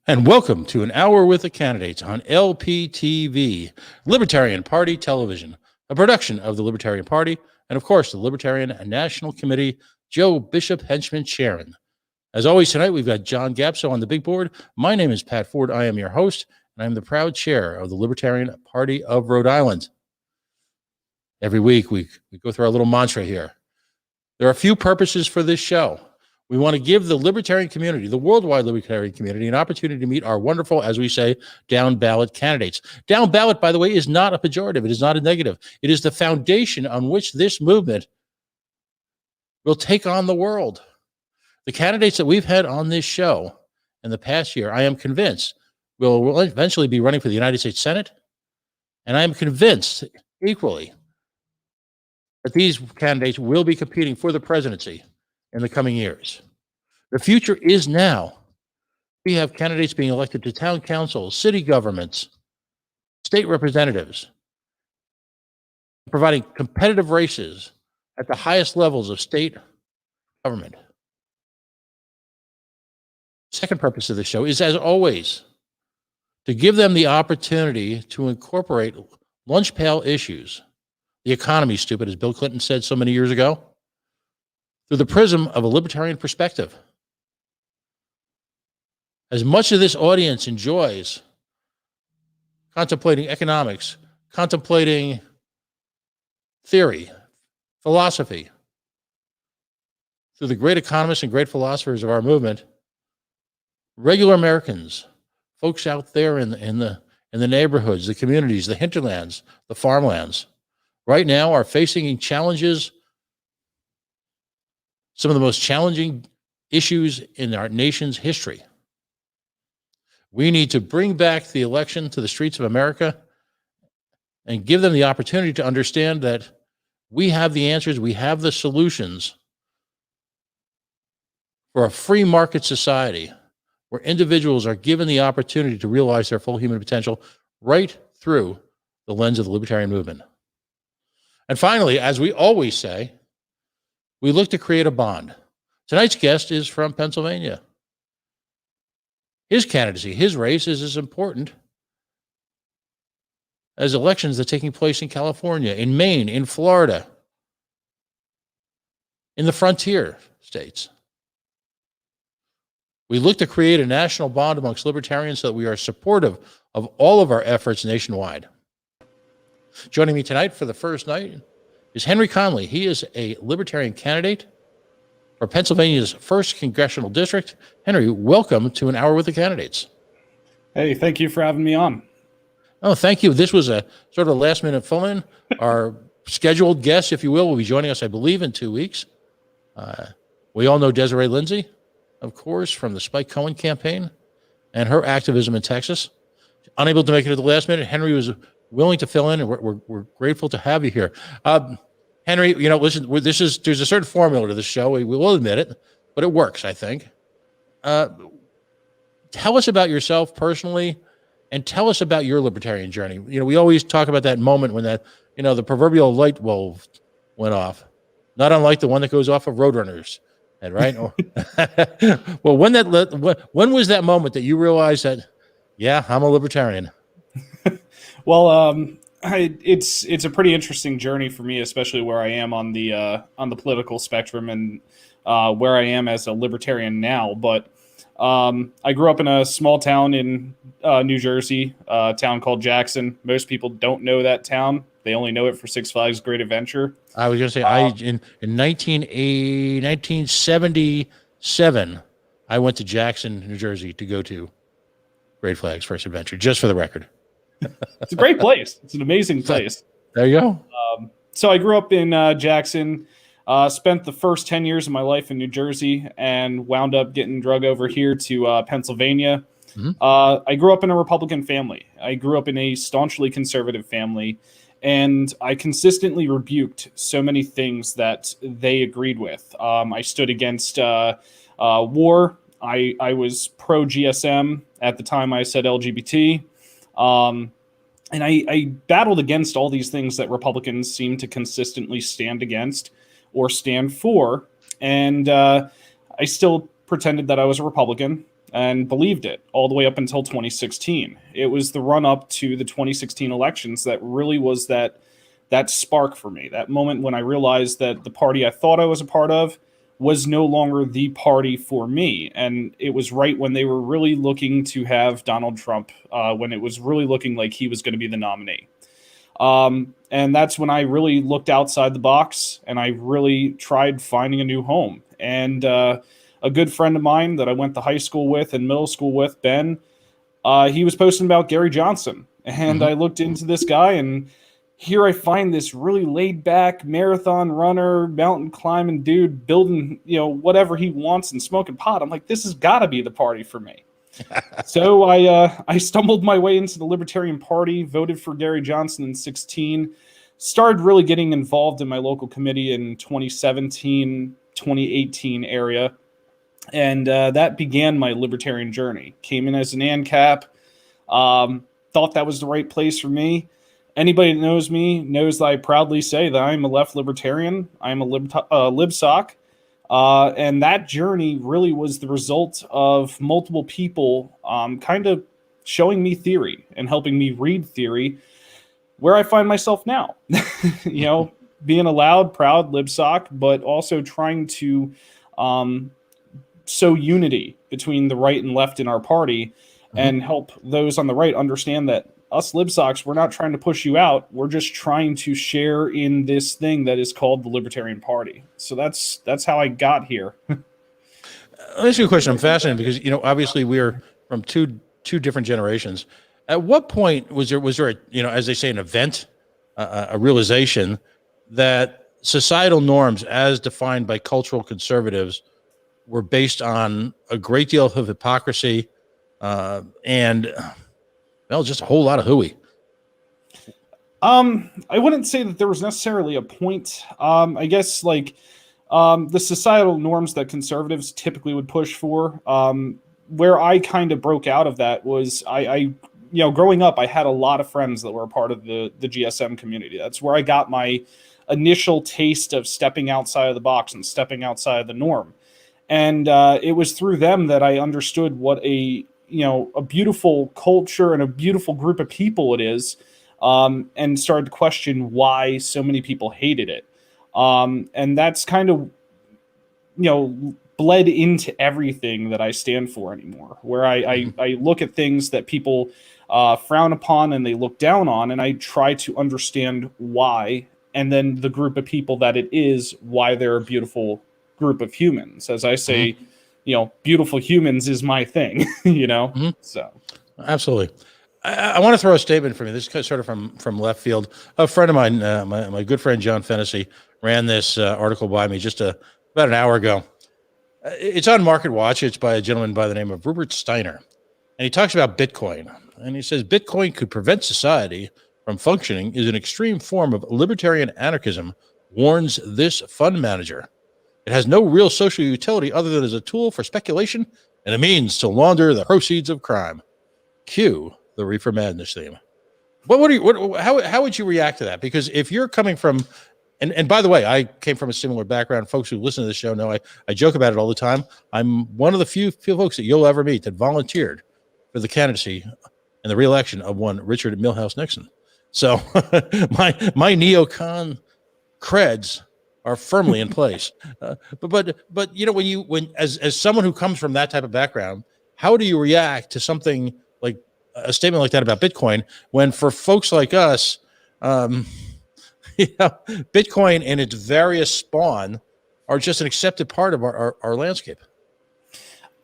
And welcome to an hour with the candidates on LPTV, Libertarian Party Television, a production of the Libertarian Party and, of course, the Libertarian National Committee, Joe Bishop Henchman Sharon. As always, tonight we've got John Gapso on the big board. My name is Pat Ford. I am your host, and I'm the proud chair of the Libertarian Party of Rhode Island. Every week we go through our little mantra here. There are a few purposes for this show. We want to give the libertarian community, the worldwide libertarian community, an opportunity to meet our wonderful, as we say, down ballot candidates. Down ballot, by the way, is not a pejorative. It is not a negative. It is the foundation on which this movement will take on the world. The candidates that we've had on this show in the past year, I am convinced, will eventually be running for the United States Senate. And I am convinced equally that these candidates will be competing for the presidency in the coming years. The future is now. We have candidates being elected to town councils, city governments, state representatives, providing competitive races at the highest levels of state government. Second purpose of the show is, as always, to give them the opportunity to incorporate lunch pail issues. The economy's stupid, as Bill Clinton said so many years ago, through the prism of a libertarian perspective. As much of this audience enjoys contemplating economics, contemplating theory, philosophy, through the great economists and great philosophers of our movement, regular Americans, folks out there in the neighborhoods, the communities, the hinterlands, the farmlands, right now are facing challenges, some of the most challenging issues in our nation's history. We need to bring back the election to the streets of America and give them the opportunity to understand that we have the answers, we have the solutions for a free market society where individuals are given the opportunity to realize their full human potential right through the lens of the libertarian movement. And finally, as we always say, we look to create a bond. Tonight's guest is from Pennsylvania. His candidacy, his race is as important as elections that are taking place in California, in Maine, in Florida, in the frontier states. We look to create a national bond amongst libertarians so that we are supportive of all of our efforts nationwide. Joining me tonight for the first night is Henry Conoly. He is a libertarian candidate for Pennsylvania's 1st Congressional District. Henry, welcome to an hour with the candidates. Hey, thank you for having me on. Oh, thank you. This was a sort of a last-minute fill-in. Our scheduled guest, if you will be joining us, I believe, in 2 weeks. We all know Desiree Lindsay, of course, from the Spike Cohen campaign and her activism in Texas. Unable to make it at the last minute, Henry was willing to fill in, and we're grateful to have you here. Henry, listen, there's a certain formula to this show. We will admit it, but it works, I think. Tell us about yourself personally, and tell us about your libertarian journey. We always talk about that moment when the proverbial light bulb went off, not unlike the one that goes off of Roadrunners, right? Well, when was that moment that you realized that, yeah, I'm a libertarian? Well, it's a pretty interesting journey for me, especially where I am on the political spectrum and where I am as a libertarian now. But I grew up in a small town in New Jersey, a town called Jackson. Most people don't know that town; they only know it for Six Flags Great Adventure. I was going to say, in 1977, I went to Jackson, New Jersey, to go to Great Flags First Adventure, just for the record. It's a great place. It's an amazing place. There you go. So I grew up in Jackson, spent the first 10 years of my life in New Jersey, and wound up getting drug over here to Pennsylvania. Mm-hmm. I grew up in a Republican family. I grew up in a staunchly conservative family, and I consistently rebuked so many things that they agreed with. I stood against war. I was pro-GSM. At the time, I said LGBT. And I battled against all these things that Republicans seem to consistently stand against or stand for. And I still pretended that I was a Republican. and believed it all the way up until 2016. It was the run up to the 2016 elections that really was that spark for me, that moment when I realized that the party I thought I was a part of was no longer the party for me. And it was right when they were really looking to have Donald Trump, when it was really looking like he was going to be the nominee. And that's when I really looked outside the box and I really tried finding a new home. And a good friend of mine that I went to high school with and middle school with, Ben, he was posting about Gary Johnson. And I looked into this guy, and here I find this really laid back marathon runner, mountain climbing dude building, whatever he wants and smoking pot. I'm like, this has got to be the party for me. So I stumbled my way into the Libertarian Party, voted for Gary Johnson in 2016, started really getting involved in my local committee in 2017, 2018 area. And that began my Libertarian journey. Came in as an ANCAP, thought that was the right place for me. Anybody that knows me knows that I proudly say that I'm a left libertarian. I'm a libsoc. And that journey really was the result of multiple people kind of showing me theory and helping me read theory, where I find myself now. Being a loud, proud libsoc, but also trying to sow unity between the right and left in our party and help those on the right understand that us libsocs, we're not trying to push you out. We're just trying to share in this thing that is called the Libertarian Party. So that's how I got here. Let me ask you a question. I'm fascinated because, obviously we're from two different generations. At what point was there as they say, an event, a realization that societal norms as defined by cultural conservatives were based on a great deal of hypocrisy and just a whole lot of hooey? I wouldn't say that there was necessarily a point. I guess the societal norms that conservatives typically would push for, where I kind of broke out of that was I growing up, I had a lot of friends that were a part of the GSM community. That's where I got my initial taste of stepping outside of the box and stepping outside of the norm. And it was through them that I understood what a beautiful culture and a beautiful group of people it is, and started to question why so many people hated it. And that's kind of, bled into everything that I stand for anymore, where I look at things that people frown upon and they look down on, and I try to understand why, and then the group of people that it is, why they're a beautiful group of humans. As I say, beautiful humans is my thing, So. Absolutely. I want to throw a statement from you. This is sort of from left field. A friend of mine, my good friend, John Fennessy, ran this article by me just about an hour ago. It's on Market Watch. It's by a gentleman by the name of Rupert Steiner. And he talks about Bitcoin. And he says, Bitcoin could prevent society from functioning is an extreme form of libertarian anarchism, warns this fund manager. It has no real social utility other than as a tool for speculation and a means to launder the proceeds of crime. Cue the Reefer Madness theme. How would you react to that? Because if you're coming from, and by the way, I came from a similar background. Folks who listen to this show know I joke about it all the time. I'm one of the few folks that you'll ever meet that volunteered for the candidacy and the re-election of one Richard Milhouse Nixon. So my neocon creds are firmly in place. But when as someone who comes from that type of background, how do you react to something like a statement like that about Bitcoin, when for folks like us, Bitcoin and its various spawn are just an accepted part of our landscape?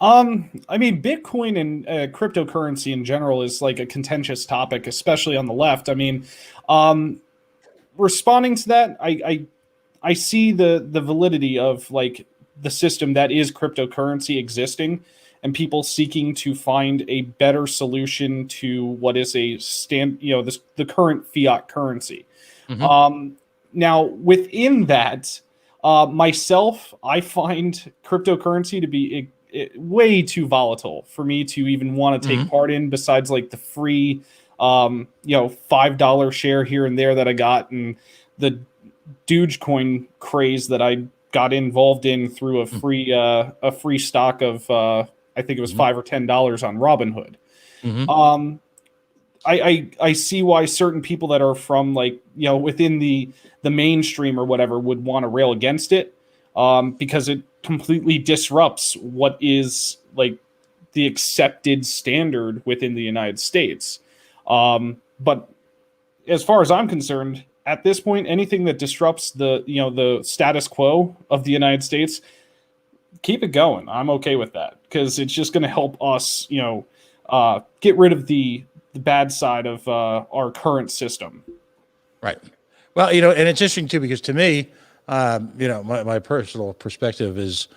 Bitcoin and cryptocurrency in general is like a contentious topic, especially on the left. Responding to that, I see the validity of like the system that is cryptocurrency existing, and people seeking to find a better solution to what is the current fiat currency. Now, within that, myself, I find cryptocurrency to be way too volatile for me to even want to take part in, besides like the free, $5 share here and there that I got, and the Dogecoin craze that I got involved in through a free stock of I think it was $5 or $10 on Robinhood. Mm-hmm. I see why certain people that are from like, you know, within the mainstream or whatever would want to rail against it, because it completely disrupts what is like the accepted standard within the United States. But as far as I'm concerned, at this point, anything that disrupts the status quo of the United States, keep it going. I'm okay with that because it's just going to help us, get rid of the bad side of our current system. Right. Well, and it's interesting too, because to me, my personal perspective is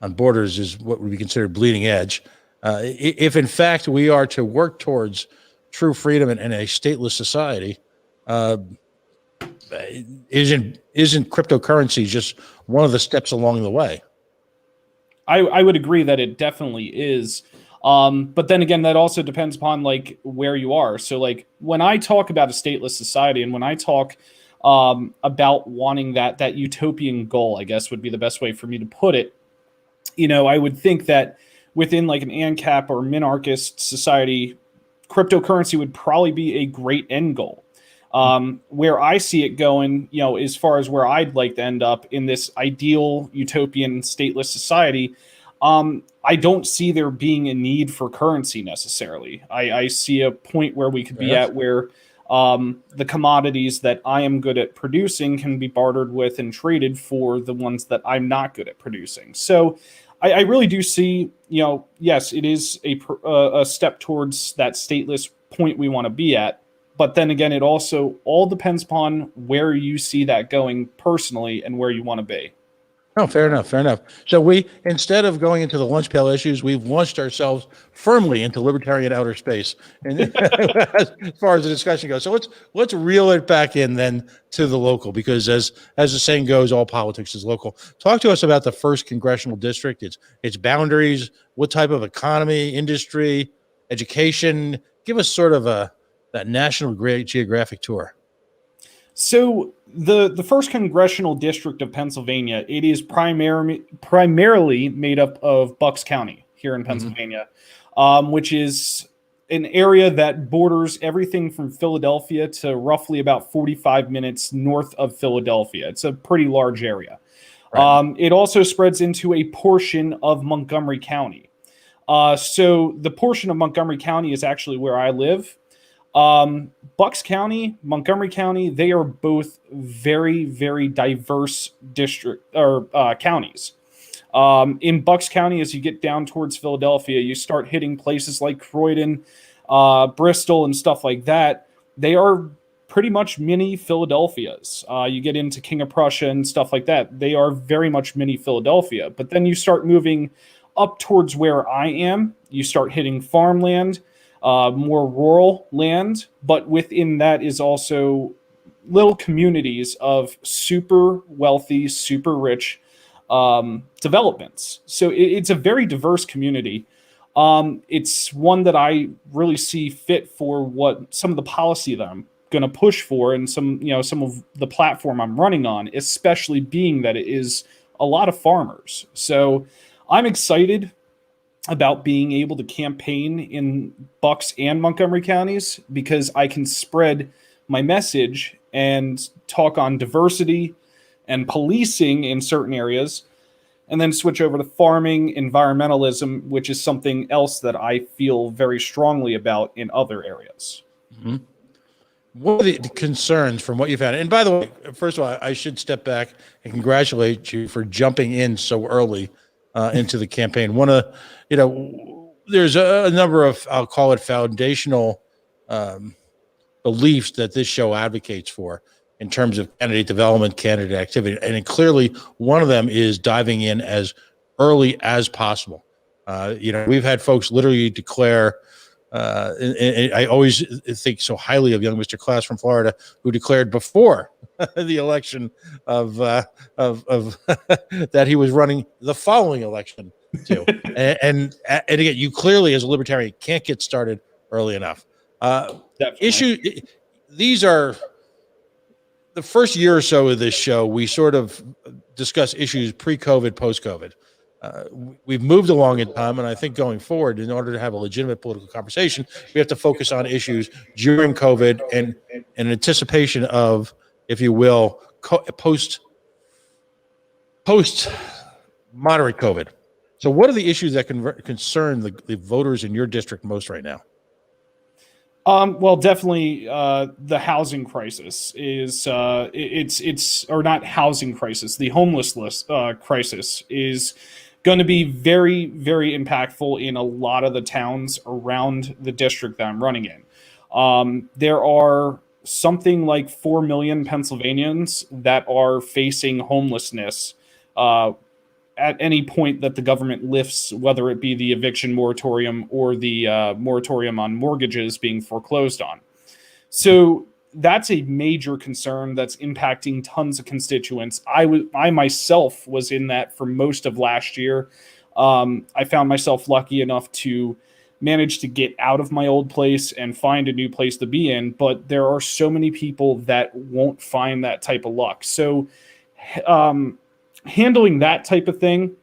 on borders is what would be considered bleeding edge. If in fact we are to work towards true freedom and a stateless society, isn't cryptocurrency just one of the steps along the way? I would agree that it definitely is. But then again, that also depends upon like where you are. So like when I talk about a stateless society and when I talk about wanting that utopian goal, I guess would be the best way for me to put it. I would think that within like an ANCAP or minarchist society, cryptocurrency would probably be a great end goal. Where I see it going, as far as where I'd like to end up in this ideal utopian stateless society, I don't see there being a need for currency necessarily. I see a point where we could be at where the commodities that I am good at producing can be bartered with and traded for the ones that I'm not good at producing. So I really do see, yes, it is a step towards that stateless point we want to be at. But then again, it also all depends upon where you see that going personally and where you want to be. Oh, fair enough. Fair enough. So we, instead of going into the lunch pail issues, we've launched ourselves firmly into libertarian outer space, and as far as the discussion goes. So let's reel it back in then to the local, because as the saying goes, all politics is local. Talk to us about the first congressional district, its boundaries, what type of economy, industry, education. Give us sort of that national geographic tour. So the first congressional district of Pennsylvania, it is primarily made up of Bucks County here in Pennsylvania, which is an area that borders everything from Philadelphia to roughly about 45 minutes north of Philadelphia. It's a pretty large area. Right. It also spreads into a portion of Montgomery County. So the portion of Montgomery County is actually where I live. Bucks County, Montgomery County, they are both very, very diverse counties. In Bucks County, as you get down towards Philadelphia, you start hitting places like Croydon, Bristol, and stuff like that. They are pretty much mini Philadelphias. You get into King of Prussia and stuff like that. They are very much mini Philadelphia. But then you start moving up towards where I am. You start hitting farmland. More rural land, but within that is also little communities of super wealthy, super rich developments. So it's a very diverse community. It's one that I really see fit for what some of the policy that I'm going to push for, and some of the platform I'm running on, especially being that it is a lot of farmers. So I'm excited about being able to campaign in Bucks and Montgomery counties, because I can spread my message and talk on diversity and policing in certain areas, and then switch over to farming, environmentalism, which is something else that I feel very strongly about in other areas. Mm-hmm. What are the concerns from what you found? And by the way, first of all, I should step back and congratulate you for jumping in so early into the campaign. There's a number of, I'll call it foundational beliefs that this show advocates for in terms of candidate development, candidate activity. And clearly one of them is diving in as early as possible. We've had folks literally declare, and I always think so highly of young Mr. Class from Florida, who declared before the election of that he was running the following election too. and again, you clearly as a libertarian can't get started early enough. These are the first year or so of this show. We sort of discuss issues pre-COVID, post-COVID. we've moved along in time, and I think going forward, in order to have a legitimate political conversation, we have to focus on issues during COVID and in anticipation of, if you will, post moderate COVID. So, what are the issues that concern the voters in your district most right now? Well, definitely, the housing crisis is or not housing crisis. The homelessness crisis is going to be very, very impactful in a lot of the towns around the district that I'm running in. There are something like 4 million Pennsylvanians that are facing homelessness at any point that the government lifts, whether it be the eviction moratorium or the moratorium on mortgages being foreclosed on. So that's a major concern that's impacting tons of constituents. I myself was in that for most of last year. I found myself lucky enough to manage to get out of my old place and find a new place to be in, but there are so many people that won't find that type of luck. So handling that type of thing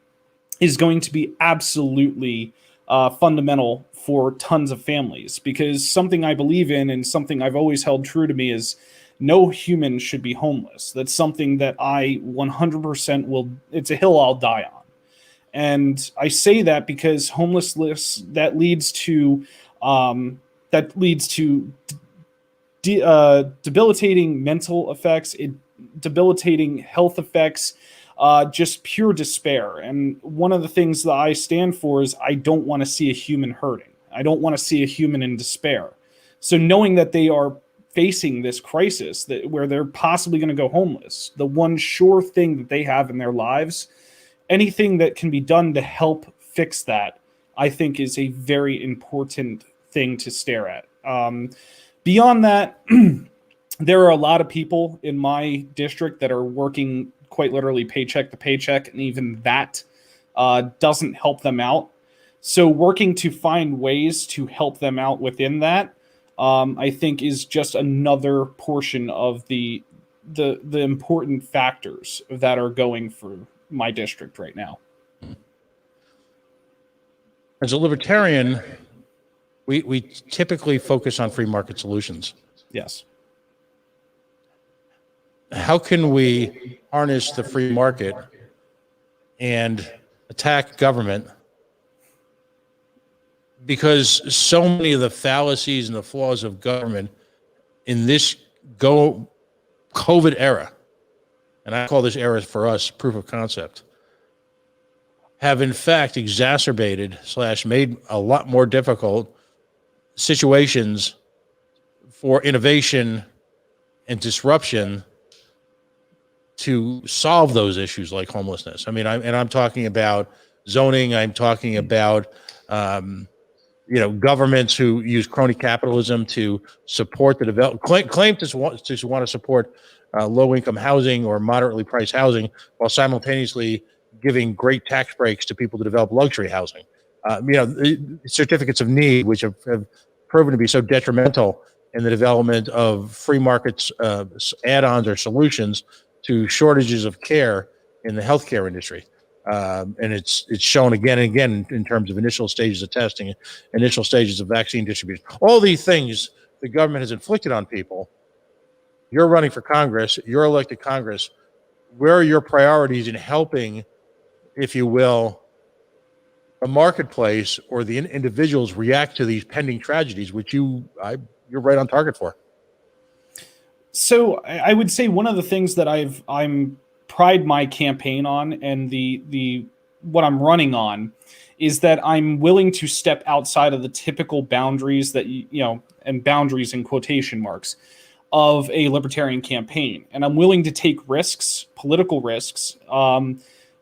is going to be absolutely fundamental for tons of families, because something I believe in and something I've always held true to me is no human should be homeless. That's something that I 100% it's a hill I'll die on. And I say that because homelessness that leads to debilitating mental effects, debilitating health effects, just pure despair. And one of the things that I stand for is I don't want to see a human hurting. I don't want to see a human in despair. So knowing that they are facing this crisis where they're possibly going to go homeless, the one sure thing that they have in their lives, anything that can be done to help fix that, I think is a very important thing to stare at. Beyond that, there are a lot of people in my district that are working quite literally paycheck to paycheck, and even that doesn't help them out. So working to find ways to help them out within that, I think, is just another portion of the important factors that are going for my district right now. As a libertarian, we typically focus on free market solutions. Yes. How can we harness the free market and attack government? Because so many of the fallacies and the flaws of government in this COVID era, and I call this era for us proof of concept, have in fact exacerbated / made a lot more difficult situations for innovation and disruption to solve those issues like homelessness. I mean, I'm talking about zoning. I'm talking about governments who use crony capitalism to support the development, claim to want to support low-income housing or moderately priced housing, while simultaneously giving great tax breaks to people to develop luxury housing. Certificates of need, which have proven to be so detrimental in the development of free markets, add-ons or solutions to shortages of care in the healthcare industry. And it's shown again and again in terms of initial stages of testing, initial stages of vaccine distribution. All these things the government has inflicted on people. You're running for Congress. You're elected Congress. Where are your priorities in helping, if you will, a marketplace or the individuals react to these pending tragedies, which you're right on target for? So I would say one of the things that I'm pride my campaign on, and the what I'm running on, is that I'm willing to step outside of the typical boundaries that and boundaries in quotation marks, of a libertarian campaign, and I'm willing to take risks, political risks,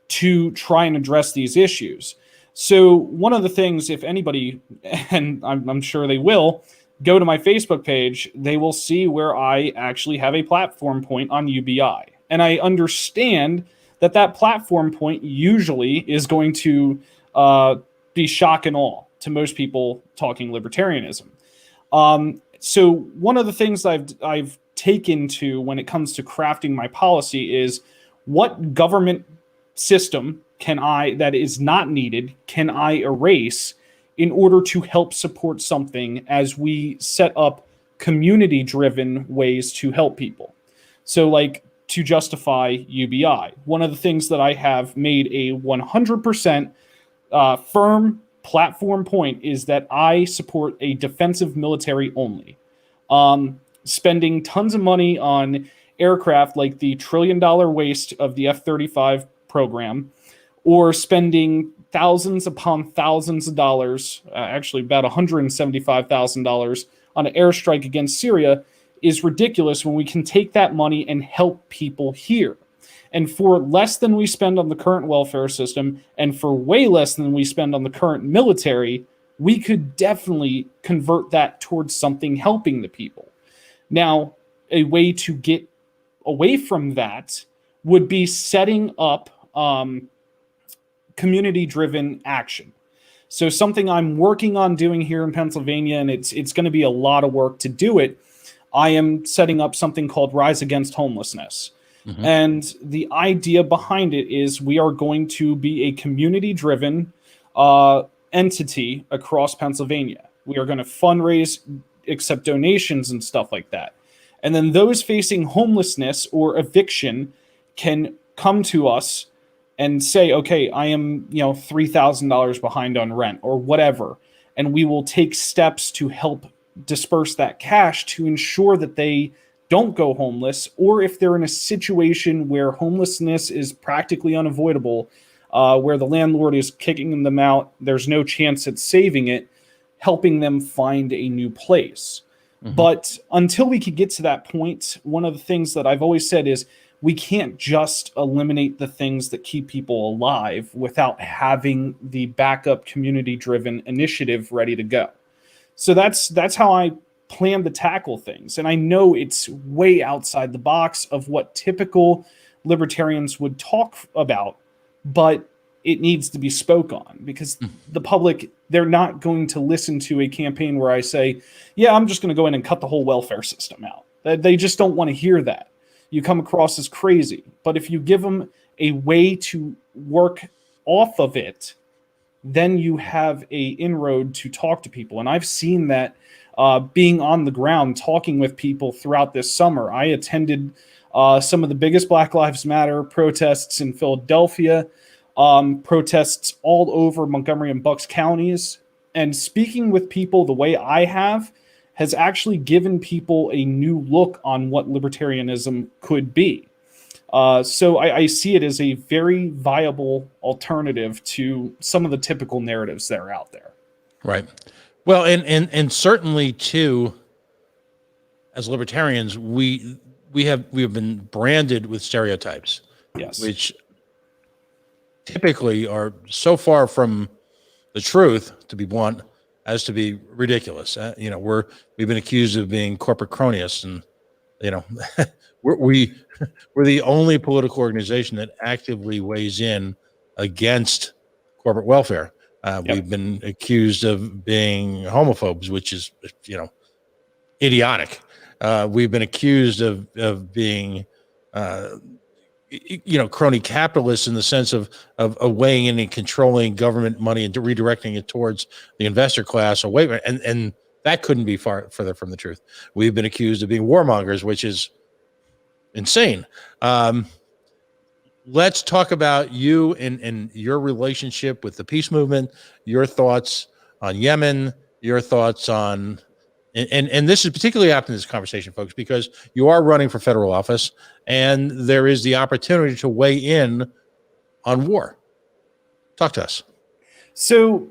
to try and address these issues. So one of the things, if anybody, and I'm sure they will, go to my Facebook page, they will see where I actually have a platform point on UBI. And I understand that platform point usually is going to be shock and awe to most people talking libertarianism. So one of the things I've taken to when it comes to crafting my policy is what government system that is not needed can I erase in order to help support something as we set up community-driven ways to help people? So, like, to justify UBI, one of the things that I have made a 100% firm platform point is that I support a defensive military only. Spending tons of money on aircraft like the $1 trillion waste of the F-35 program, or spending thousands upon thousands of dollars, actually about $175,000 on an airstrike against Syria, is ridiculous when we can take that money and help people here. And for less than we spend on the current welfare system, and for way less than we spend on the current military, we could definitely convert that towards something helping the people. Now, a way to get away from that would be setting up community-driven action. So something I'm working on doing here in Pennsylvania, and it's going to be a lot of work to do it. I am setting up something called Rise Against Homelessness. Mm-hmm. And the idea behind it is we are going to be a community-driven entity across Pennsylvania. We are going to fundraise, accept donations and stuff like that. And then those facing homelessness or eviction can come to us and say, okay, I am, $3,000 behind on rent or whatever. And we will take steps to help disperse that cash to ensure that they don't go homeless, or if they're in a situation where homelessness is practically unavoidable, where the landlord is kicking them out, there's no chance at saving it, helping them find a new place. Mm-hmm. But until we could get to that point, one of the things that I've always said is we can't just eliminate the things that keep people alive without having the backup community-driven initiative ready to go. So that's how I plan to tackle things. And I know it's way outside the box of what typical libertarians would talk about, but it needs to be spoke on, because the public, they're not going to listen to a campaign where I say, yeah, I'm just going to go in and cut the whole welfare system out. They just don't want to hear that. You come across as crazy. But if you give them a way to work off of it, then you have a inroad to talk to people. And I've seen that being on the ground, talking with people throughout this summer. I attended some of the biggest Black Lives Matter protests in Philadelphia, protests all over Montgomery and Bucks counties. And speaking with people the way I have has actually given people a new look on what libertarianism could be. So I see it as a very viable alternative to some of the typical narratives that are out there. Right. Well, and certainly too, as libertarians, we have been branded with stereotypes, yes, which typically are so far from the truth, to be blunt, as to be ridiculous. We've been accused of being corporate cronyists, and we're the only political organization that actively weighs in against corporate welfare. Yep. We've been accused of being homophobes, which is, idiotic. We've been accused of being, crony capitalists in the sense of weighing in and controlling government money and redirecting it towards the investor class away. And that couldn't be further from the truth. We've been accused of being warmongers, which is insane. Let's talk about you and your relationship with the peace movement, your thoughts on Yemen, your thoughts on, and this is particularly apt in this conversation, folks, because you are running for federal office and there is the opportunity to weigh in on war. Talk to us. So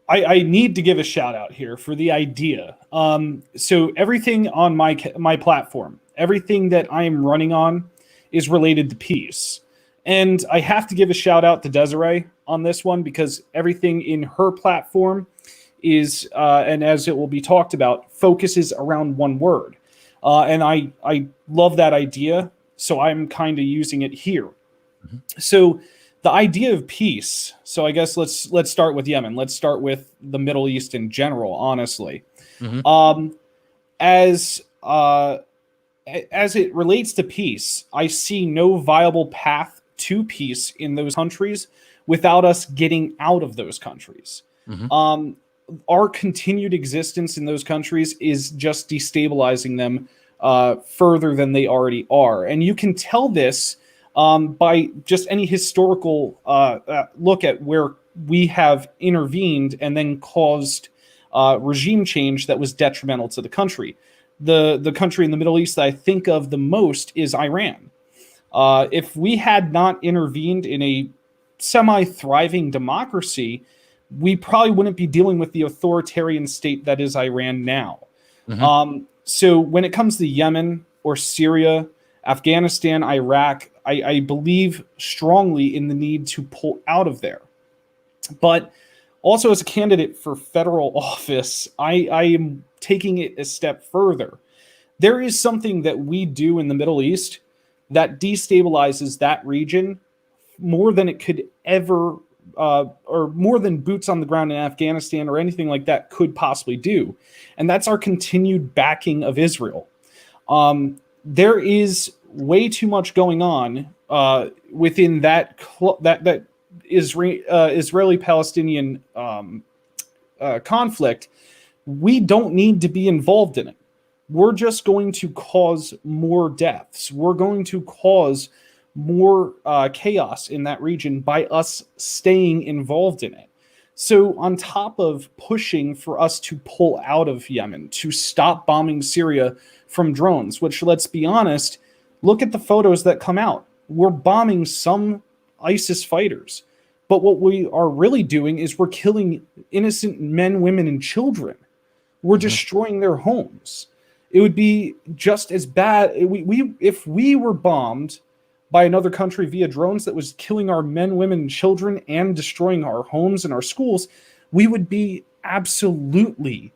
I need to give a shout out here for the idea. So everything on my platform, everything that I am running on is related to peace. And I have to give a shout out to Desiree on this one, because everything in her platform is, and as it will be talked about, focuses around one word. And I love that idea, so I'm kind of using it here. Mm-hmm. So the idea of peace, so I guess let's start with Yemen. Let's start with the Middle East in general, honestly. Mm-hmm. As it relates to peace, I see no viable path to peace in those countries without us getting out of those countries. Mhm. Our continued existence in those countries is just destabilizing them further than they already are. And you can tell this by just any historical look at where we have intervened and then caused regime change that was detrimental to the country. The country in the Middle East that I think of the most is Iran. If we had not intervened in a semi-thriving democracy, we probably wouldn't be dealing with the authoritarian state that is Iran now. Mhm. So when it comes to Yemen or Syria, Afghanistan, Iraq, I believe strongly in the need to pull out of there. But also, as a candidate for federal office, I am taking it a step further. There is something that we do in the Middle East that destabilizes that region more than it could ever, or more than boots on the ground in Afghanistan or anything like that could possibly do. And that's our continued backing of Israel. There is way too much going on within that Israeli-Palestinian conflict. We don't need to be involved in it. We're just going to cause more deaths. We're going to cause more chaos in that region by us staying involved in it. So on top of pushing for us to pull out of Yemen, to stop bombing Syria from drones, which, let's be honest, look at the photos that come out. We're bombing some ISIS fighters. But what we are really doing is we're killing innocent men, women, and children. We're destroying their homes. It would be just as bad if we were bombed by another country via drones that was killing our men, women, and children and destroying our homes and our schools. We would be absolutely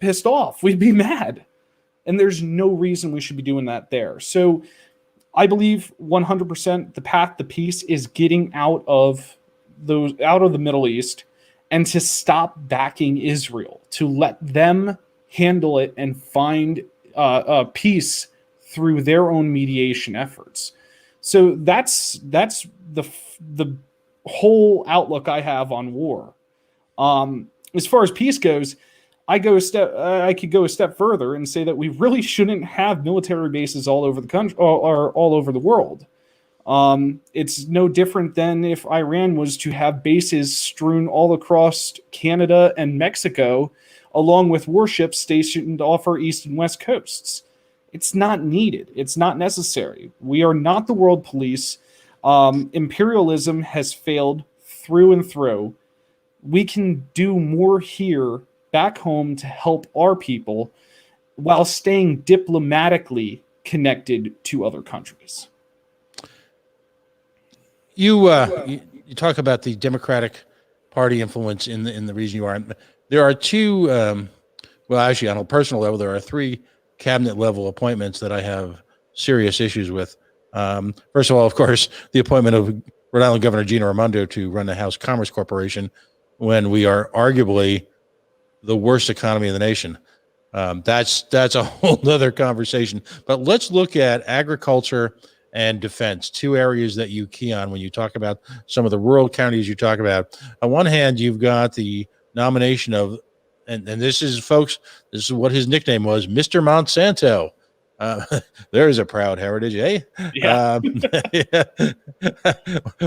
pissed off. We'd be mad. And there's no reason we should be doing that there. So I believe 100% the path to peace is getting out of the Middle East and to stop backing Israel, to let them handle it and find peace through their own mediation efforts. So that's the whole outlook I have on war. As far as peace goes, I could go a step further and say that we really shouldn't have military bases all over the country or all over the world. It's no different than if Iran was to have bases strewn all across Canada and Mexico, along with warships stationed off our east and west coasts. It's not needed. It's not necessary. We are not the world police. Imperialism has failed through and through. We can do more here back home to help our people while staying diplomatically connected to other countries. You talk about the Democratic Party influence in the region you are in. There are two, well, actually, on a personal level, there are three cabinet level appointments that I have serious issues with. First of all, of course, the appointment of Rhode Island Governor Gina Raimondo to run the House Commerce Corporation when we are arguably the worst economy in the nation. That's a whole other conversation. But let's look at agriculture and defense, two areas that you key on when you talk about some of the rural counties you talk about. On one hand, you've got the nomination of, and this is, folks, this is what his nickname was, Mr. Monsanto. There's a proud heritage, eh? Yeah.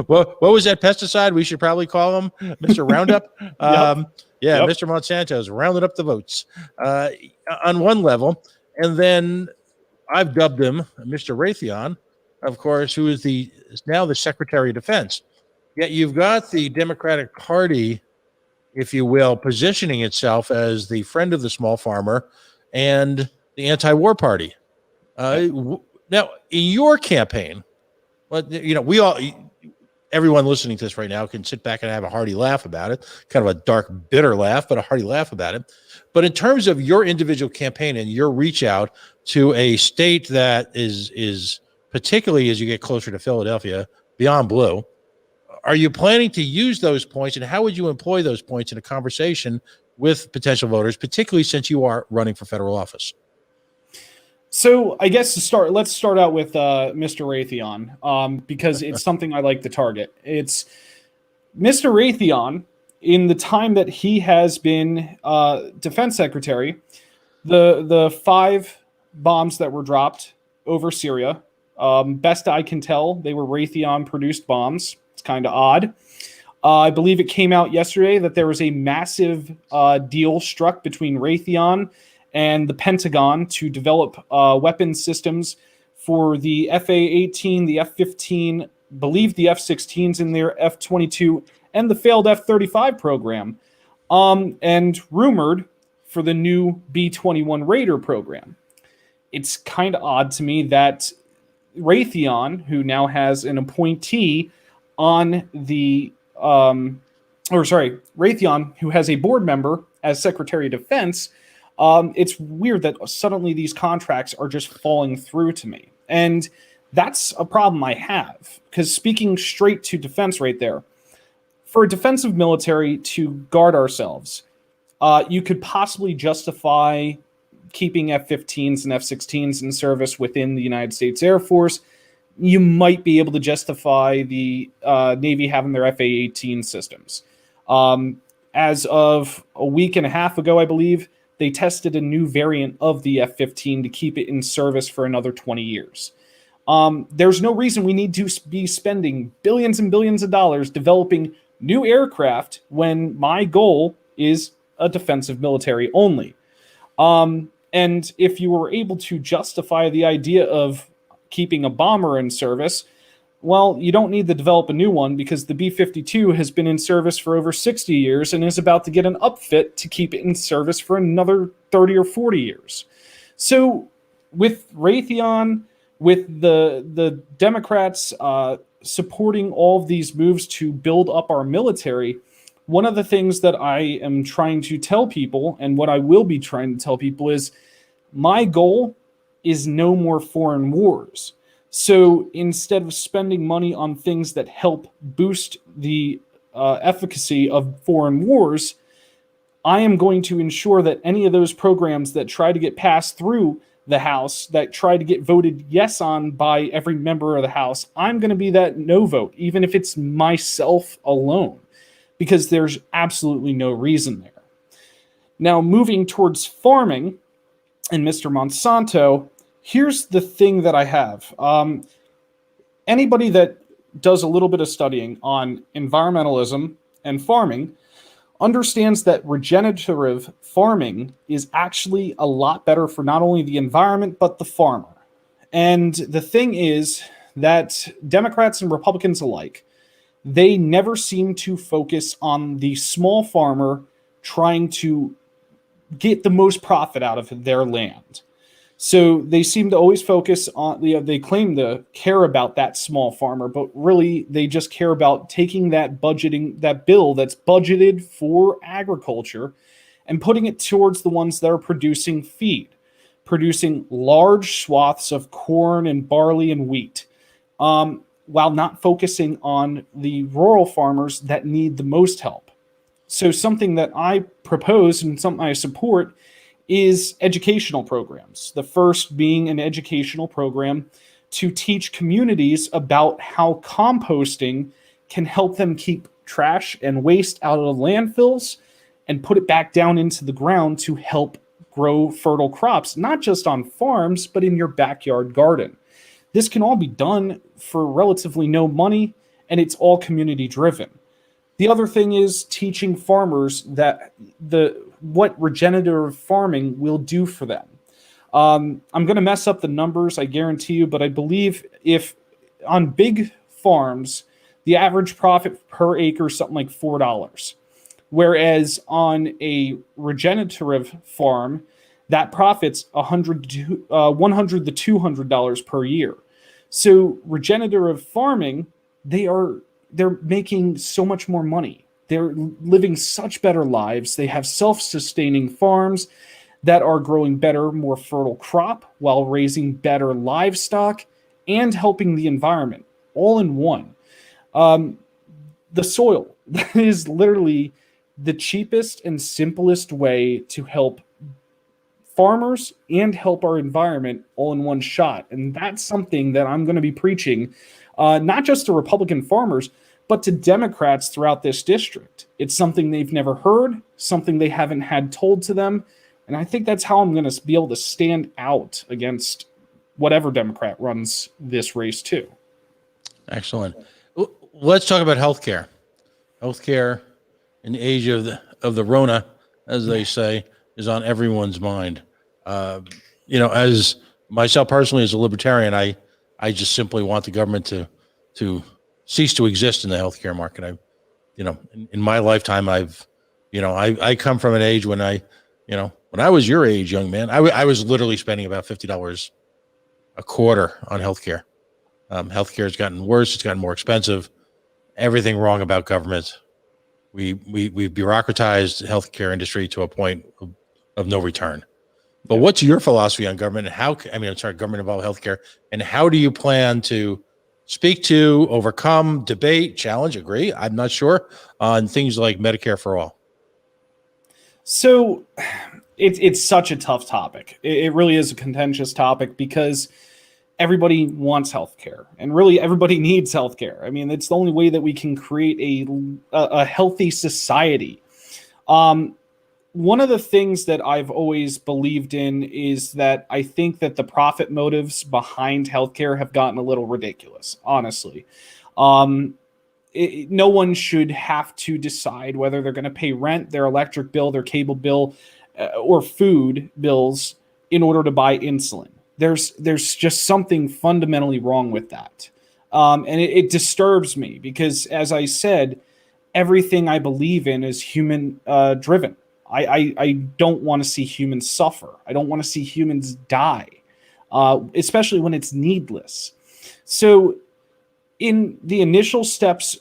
What was that pesticide? We should probably call him Mr. Roundup. Yep. Mr. Monsanto's rounded up the votes on one level. And then I've dubbed him Mr. Raytheon, of course, who is now the Secretary of Defense. Yet you've got the Democratic Party, if you will, positioning itself as the friend of the small farmer and the anti-war party. Now, in your campaign, well, you know, everyone listening to this right now can sit back and have a hearty laugh about it, kind of a dark, bitter laugh, but a hearty laugh about it. But in terms of your individual campaign and your reach out to a state that is particularly as you get closer to Philadelphia, beyond blue, are you planning to use those points, and how would you employ those points in a conversation with potential voters, particularly since you are running for federal office? So I guess let's start out with Mr. Raytheon, because it's something I like to target. It's Mr. Raytheon, in the time that he has been defense secretary, the 5 bombs that were dropped over Syria, best I can tell, they were Raytheon produced bombs. It's kind of odd. I believe it came out yesterday that there was a massive deal struck between Raytheon and the Pentagon to develop weapon systems for the FA-18, the F-15, believe the F-16s in their F-22, and the failed F-35 program, and rumored for the new B-21 Raider program. It's kind of odd to me that Raytheon, who now has an appointee on the Raytheon, who has a board member as Secretary of Defense, it's weird that suddenly these contracts are just falling through to me. And that's a problem I have, because speaking straight to defense right there, for a defensive military to guard ourselves, you could possibly justify keeping F-15s and F-16s in service within the United States Air Force. You might be able to justify the Navy having their FA-18 systems. As of a week and a half ago, I believe, they tested a new variant of the F-15 to keep it in service for another 20 years. There's no reason we need to be spending billions and billions of dollars developing new aircraft when my goal is a defensive military only. And if you were able to justify the idea of keeping a bomber in service, well, you don't need to develop a new one, because the B-52 has been in service for over 60 years and is about to get an upfit to keep it in service for another 30 or 40 years. So with Raytheon, with the Democrats supporting all of these moves to build up our military, one of the things that I am trying to tell people, and what I will be trying to tell people, is my goal is no more foreign wars. So instead of spending money on things that help boost the efficacy of foreign wars, I am going to ensure that any of those programs that try to get passed through the House, that try to get voted yes on by every member of the House, I'm going to be that no vote, even if it's myself alone, because there's absolutely no reason there. Now, moving towards farming and Mr. Monsanto, here's the thing that I have. Anybody that does a little bit of studying on environmentalism and farming understands that regenerative farming is actually a lot better for not only the environment, but the farmer. And the thing is that Democrats and Republicans alike, they never seem to focus on the small farmer trying to get the most profit out of their land. So they seem to always focus on, they claim to care about that small farmer, but really they just care about taking that bill that's budgeted for agriculture and putting it towards the ones that are producing feed, producing large swaths of corn and barley and wheat, while not focusing on the rural farmers that need the most help. So something that I propose and something I support is educational programs. The first being an educational program to teach communities about how composting can help them keep trash and waste out of the landfills and put it back down into the ground to help grow fertile crops, not just on farms, but in your backyard garden. This can all be done for relatively no money, and it's all community driven. The other thing is teaching farmers that what regenerative farming will do for them. I'm going to mess up the numbers, I guarantee you, but I believe if on big farms, the average profit per acre is something like $4. Whereas on a regenerative farm, that profits $100 to $200 per year. So regenerative farming, they're making so much more money. They're living such better lives. They have self-sustaining farms that are growing better, more fertile crop while raising better livestock and helping the environment all in one. The soil, that is literally the cheapest and simplest way to help farmers and help our environment all in one shot. And that's something that I'm going to be preaching, not just to Republican farmers, but to Democrats throughout this district. It's something they've never heard, something they haven't had told to them. And I think that's how I'm going to be able to stand out against whatever Democrat runs this race too. Excellent. Let's talk about healthcare. Healthcare in the age of the Rona, as they say, is on everyone's mind. As myself personally, as a libertarian, I just simply want the government to cease to exist in the healthcare market. In my lifetime, I come from an age when when I was your age, young man, I was literally spending about $50 a quarter on healthcare. Healthcare has gotten worse. It's gotten more expensive. Everything wrong about government. We've bureaucratized the healthcare industry to a point of no return. But what's your philosophy on government and government involved healthcare, and how do you plan to speak to, overcome, debate, challenge, agree? I'm not sure on things like Medicare for all. So it's such a tough topic. It really is a contentious topic because everybody wants healthcare, and really everybody needs healthcare. I mean, it's the only way that we can create a healthy society. One of the things that I've always believed in is that I think that the profit motives behind healthcare have gotten a little ridiculous, honestly. No one should have to decide whether they're going to pay rent, their electric bill, their cable bill, or food bills in order to buy insulin. There's just something fundamentally wrong with that. And it disturbs me because, as I said, everything I believe in is human driven. I don't want to see humans suffer. I don't want to see humans die, especially when it's needless. So in the initial steps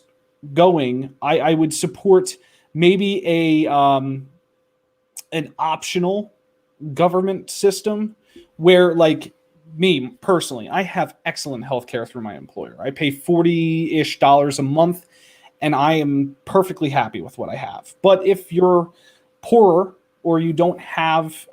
going, I would support maybe an optional government system where, like me personally, I have excellent healthcare through my employer. I pay $40-ish a month, and I am perfectly happy with what I have. But if you're poorer or you don't have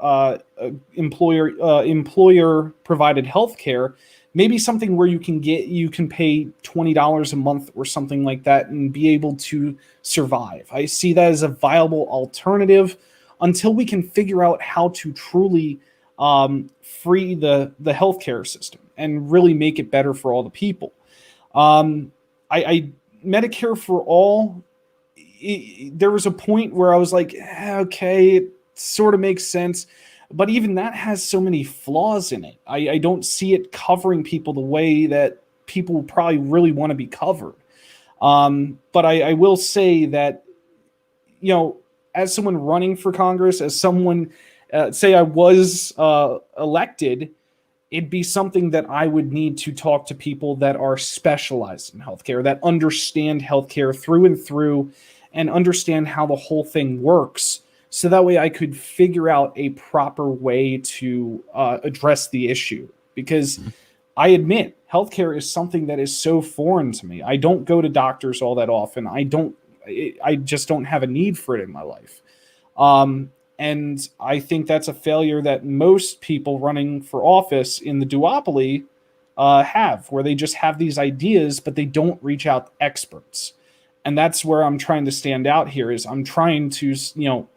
employer provided healthcare, maybe something where you can pay $20 a month or something like that and be able to survive. I see that as a viable alternative until we can figure out how to truly free the healthcare system and really make it better for all the people. Medicare for all, there was a point where I was like, okay, it sort of makes sense. But even that has so many flaws in it. I don't see it covering people the way that people probably really want to be covered. But I will say that, as someone running for Congress, as someone, say I was elected, it'd be something that I would need to talk to people that are specialized in healthcare, that understand healthcare through and through, and understand how the whole thing works. So that way I could figure out a proper way to address the issue. Because I admit, healthcare is something that is so foreign to me. I don't go to doctors all that often. I just don't have a need for it in my life. And I think that's a failure that most people running for office in the duopoly have, where they just have these ideas, but they don't reach out to experts. And that's where I'm trying to stand out here. Is I'm trying to,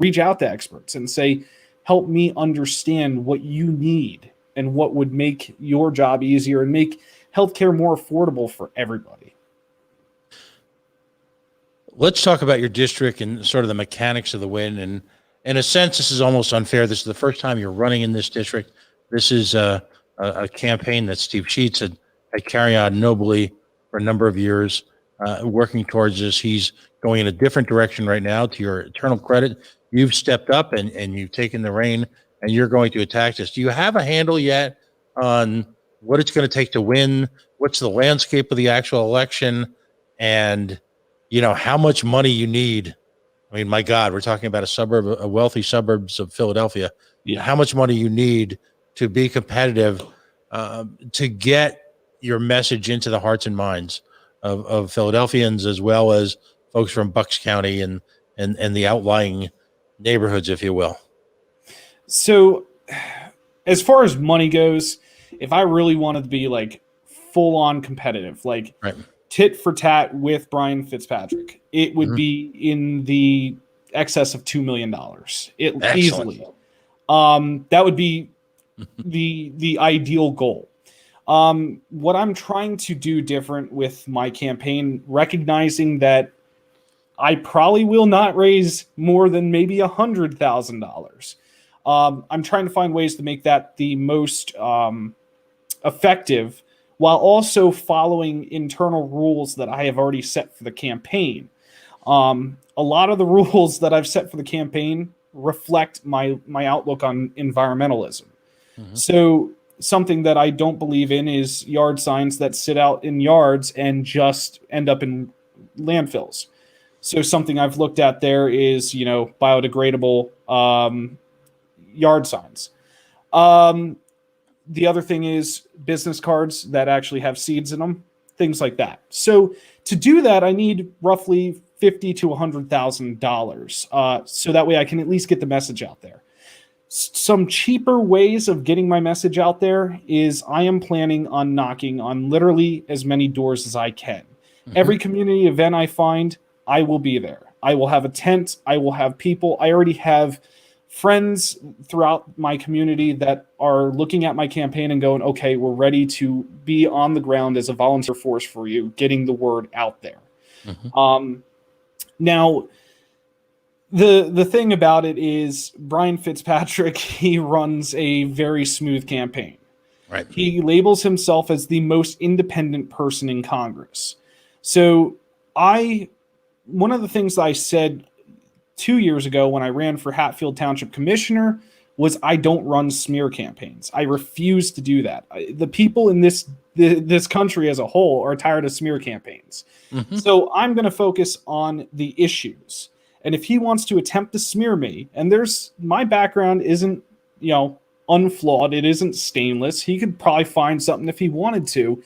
reach out to experts and say, help me understand what you need and what would make your job easier and make healthcare more affordable for everybody. Let's talk about your district and sort of the mechanics of the win. And in a sense, this is almost unfair. This is the first time you're running in this district. This is a campaign that Steve Sheets had carried on nobly for a number of years. Working towards this. He's going in a different direction right now. To your eternal credit, you've stepped up and you've taken the reign, and you're going to attack this. Do you have a handle yet on what it's going to take to win? What's the landscape of the actual election? And, how much money you need? I mean, my God, we're talking about a wealthy suburbs of Philadelphia. Yeah. How much money you need to be competitive, to get your message into the hearts and minds of Philadelphians, as well as folks from Bucks County and the outlying neighborhoods, if you will. So as far as money goes, if I really wanted to be like full on competitive, like Right. tit for tat with Brian Fitzpatrick, it would Mhm. be in the excess of $2 million. Excellent. Easily. That would be the ideal goal. What I'm trying to do different with my campaign, recognizing that I probably will not raise more than maybe $100,000. I'm trying to find ways to make that the most effective, while also following internal rules that I have already set for the campaign. A lot of the rules that I've set for the campaign reflect my outlook on environmentalism. Mhm. So something that I don't believe in is yard signs that sit out in yards and just end up in landfills. So something I've looked at there is, biodegradable yard signs. The other thing is business cards that actually have seeds in them, things like that. So to do that, I need roughly $50,000 to $100,000, so that way I can at least get the message out there. Some cheaper ways of getting my message out there is I am planning on knocking on literally as many doors as I can. Mhm. Every community event I find, I will be there. I will have a tent. I will have people. I already have friends throughout my community that are looking at my campaign and going, okay, we're ready to be on the ground as a volunteer force for you, getting the word out there. Mhm. Now, the thing about it is Brian Fitzpatrick, he runs a very smooth campaign. Right. He labels himself as the most independent person in Congress. So one of the things that I said 2 years ago when I ran for Hatfield Township Commissioner was I don't run smear campaigns. I refuse to do that. The people in this country as a whole are tired of smear campaigns. Mhm. So I'm going to focus on the issues. And if he wants to attempt to smear me, and my background isn't, unflawed, it isn't stainless. He could probably find something if he wanted to.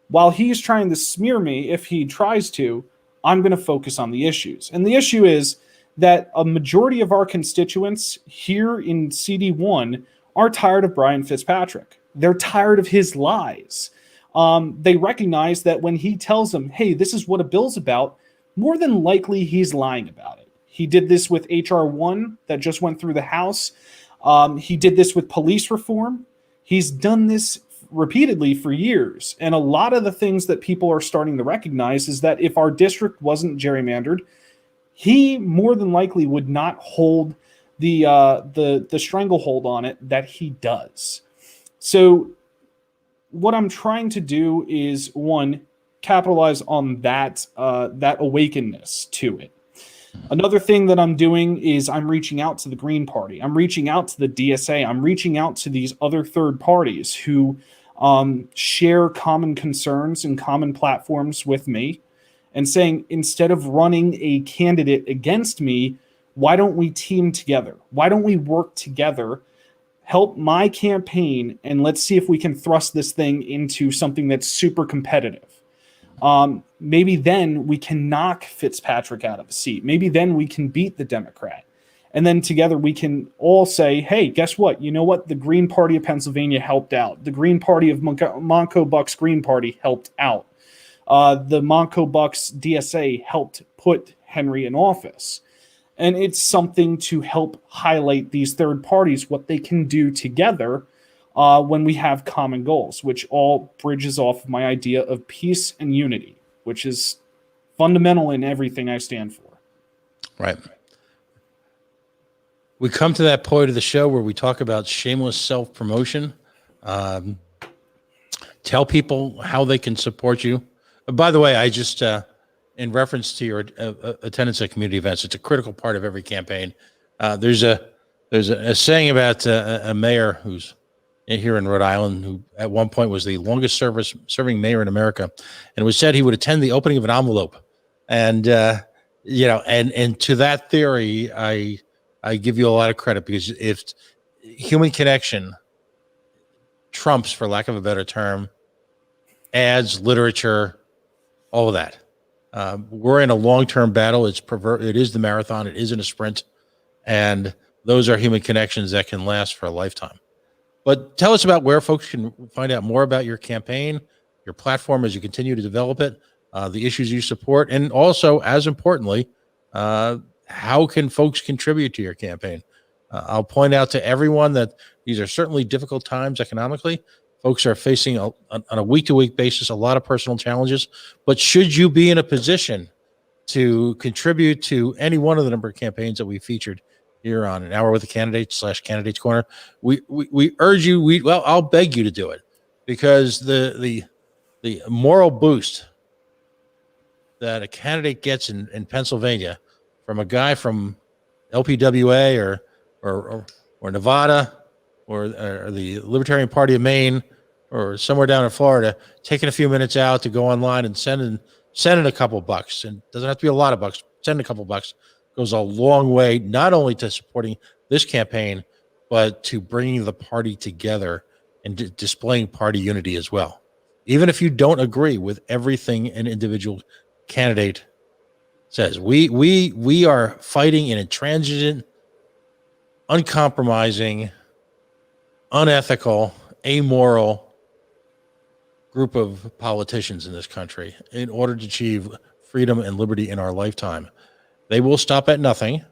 While he's trying to smear me, if he tries to, I'm going to focus on the issues. And the issue is that a majority of our constituents here in CD1 are tired of Brian Fitzpatrick. They're tired of his lies. They recognize that when he tells them, hey, this is what a bill's about, more than likely he's lying about it. He did this with H.R. 1 that just went through the House. He did this with police reform. He's done this repeatedly for years. And a lot of the things that people are starting to recognize is that if our district wasn't gerrymandered, he more than likely would not hold the stranglehold on it that he does. So what I'm trying to do is, one, capitalize on that awakenness to it. Another thing that I'm doing is I'm reaching out to the Green Party. I'm reaching out to the DSA. I'm reaching out to these other third parties who share common concerns and common platforms with me, and saying, instead of running a candidate against me, why don't we team together? Why don't we work together, help my campaign, and let's see if we can thrust this thing into something that's super competitive. Maybe then we can knock Fitzpatrick out of a seat. Maybe then we can beat the Democrat. And then together we can all say, hey, guess what? You know what? The Green Party of Pennsylvania helped out. The Green Party of Monco Bucks Green Party helped out. The Monco Bucks DSA helped put Henry in office. And it's something to help highlight these third parties, what they can do together when we have common goals, which all bridges off of my idea of peace and unity, which is fundamental in everything I stand for. Right. We come to that point of the show where we talk about shameless self-promotion. Tell people how they can support you. By the way, I just, in reference to your attendance at community events, it's a critical part of every campaign. There's a saying about a mayor who's here in Rhode Island, who at one point was the longest serving mayor in America, and it was said he would attend the opening of an envelope. And and to that theory, I give you a lot of credit, because if human connection trumps, for lack of a better term, ads, literature, all of that. We're in a long-term battle. It is the marathon. It isn't a sprint. And those are human connections that can last for a lifetime. But tell us about where folks can find out more about your campaign, your platform as you continue to develop it, the issues you support, and also, as importantly, how can folks contribute to your campaign? I'll point out to everyone that these are certainly difficult times economically. Folks are facing on a week-to-week basis a lot of personal challenges. But should you be in a position to contribute to any one of the number of campaigns that we featured here on An Hour with a Candidate / Candidates Corner, we urge you. I'll beg you to do it, because the moral boost that a candidate gets in Pennsylvania from a guy from LPWA or Nevada or the Libertarian Party of Maine or somewhere down in Florida, taking a few minutes out to go online and sending a couple bucks, and doesn't have to be a lot of bucks, sending a couple bucks goes a long way, not only to supporting this campaign, but to bringing the party together and displaying party unity as well. Even if you don't agree with everything an individual candidate says, we are fighting in a intransigent, uncompromising, unethical, amoral group of politicians in this country in order to achieve freedom and liberty in our lifetime. They will stop at nothing.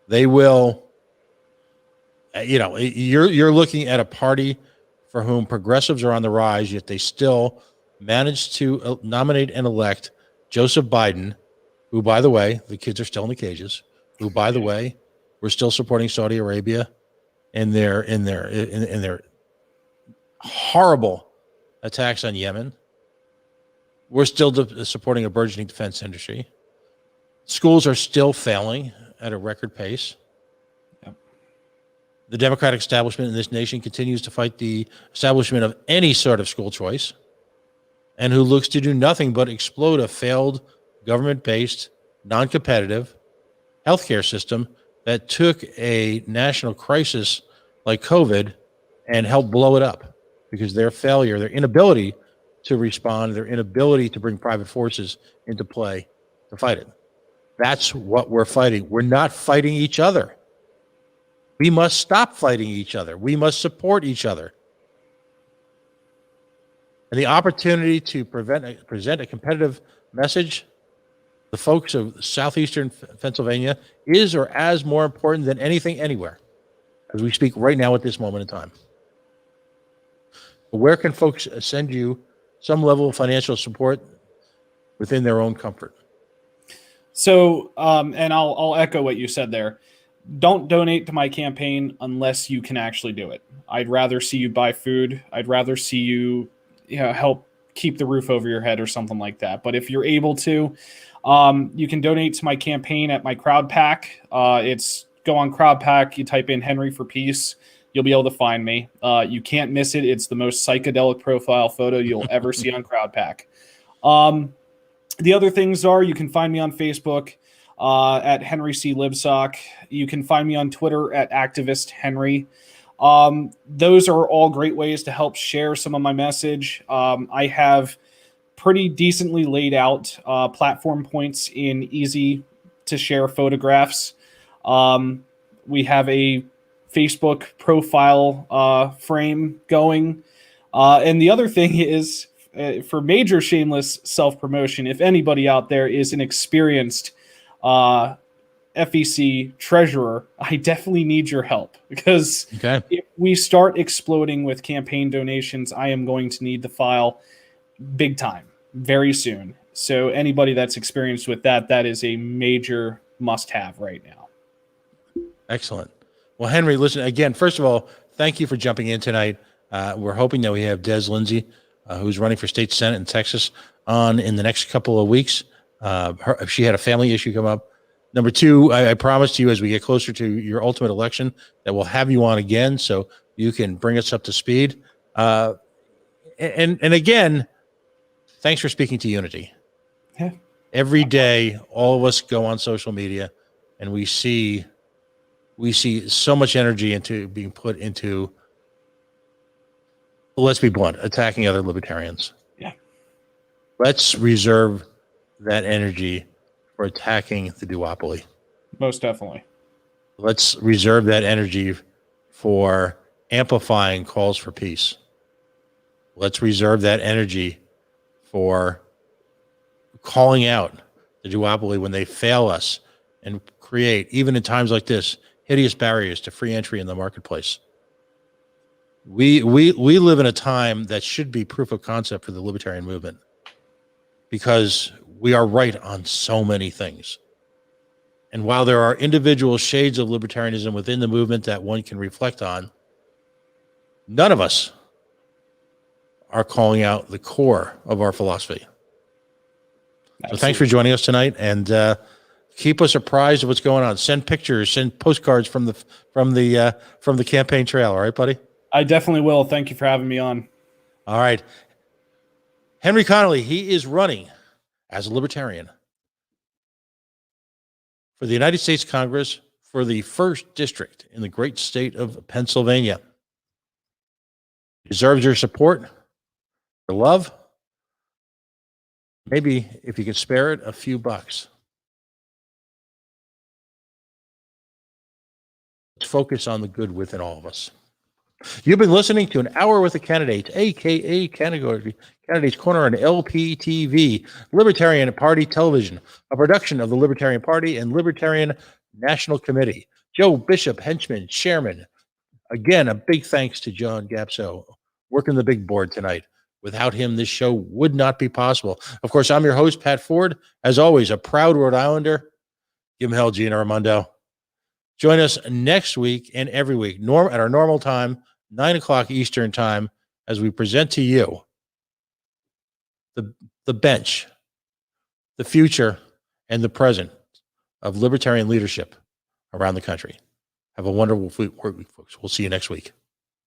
They will, you're looking at a party for whom progressives are on the rise, yet they still managed to nominate and elect Joseph Biden, who, by the way, the kids are still in the cages, who, by the way, we're still supporting Saudi Arabia in their horrible attacks on Yemen. We're still supporting a burgeoning defense industry. Schools are still failing at a record pace. Yep. The Democratic establishment in this nation continues to fight the establishment of any sort of school choice, and who looks to do nothing but explode a failed government-based, non-competitive healthcare system that took a national crisis like COVID and helped blow it up, because their failure, their inability to respond, their inability to bring private forces into play to fight it. That's what we're fighting. We're not fighting each other. We must stop fighting each other. We must support each other. And the opportunity to present a competitive message, the folks of southeastern Pennsylvania, is or as more important than anything anywhere as we speak right now at this moment in time. Where can folks send you some level of financial support within their own comfort? So, and I'll echo what you said there. Don't donate to my campaign unless you can actually do it. I'd rather see you buy food. I'd rather see you, help keep the roof over your head or something like that. But if you're able to, you can donate to my campaign at my crowd pack. It's go on crowd pack. You type in Henry for Peace. You'll be able to find me. You can't miss it. It's the most psychedelic profile photo you'll ever see on crowd pack. The other things are, you can find me on Facebook at Henry C. Libsock. You can find me on Twitter at Activist Henry. Those are all great ways to help share some of my message. I have pretty decently laid out platform points in easy to share photographs. We have a Facebook profile frame going. And the other thing is, for major shameless self-promotion, if anybody out there is an experienced FEC treasurer, I definitely need your help, because if we start exploding with campaign donations, I am going to need the file big time very soon. So anybody that's experienced with that is a major must-have right now. Excellent. Well, Henry, listen, again, first of all, thank you for jumping in tonight. We're hoping that we have Des Lindsay, who's running for state senate in Texas, on in the next couple of weeks. She had a family issue come up. Number two, I promised you as we get closer to your ultimate election that we'll have you on again so you can bring us up to speed. And again, thanks for speaking to unity. Yeah. Every day, all of us go on social media and we see so much energy into being put into, let's be blunt, attacking other libertarians. Yeah. Let's reserve that energy for attacking the duopoly. Most definitely. Let's reserve that energy for amplifying calls for peace. Let's reserve that energy for calling out the duopoly when they fail us and create, even in times like this, hideous barriers to free entry in the marketplace. We live in a time that should be proof of concept for the libertarian movement, because we are right on so many things. And while there are individual shades of libertarianism within the movement that one can reflect on, none of us are calling out the core of our philosophy. So thanks for joining us tonight, and keep us apprised of what's going on. Send pictures, send postcards from the campaign trail. All right, buddy? I definitely will. Thank you for having me on. All right. Henry Conoly, he is running as a libertarian for the United States Congress for the 1st District in the great state of Pennsylvania. He deserves your support, your love. Maybe, if you can spare it, a few bucks. Let's focus on the good within all of us. You've been listening to An Hour with a Candidate, a.k.a. Candidate's Corner on LPTV, Libertarian Party Television, a production of the Libertarian Party and Libertarian National Committee. Joe Bishop, henchman, chairman. Again, a big thanks to John Gapso, working the big board tonight. Without him, this show would not be possible. Of course, I'm your host, Pat Ford. As always, a proud Rhode Islander. Give him hell, Gina Raimondo. Join us next week and every week at our normal time, 9 o'clock Eastern time, as we present to you the bench, the future, and the present of libertarian leadership around the country. Have a wonderful week, folks. We'll see you next week.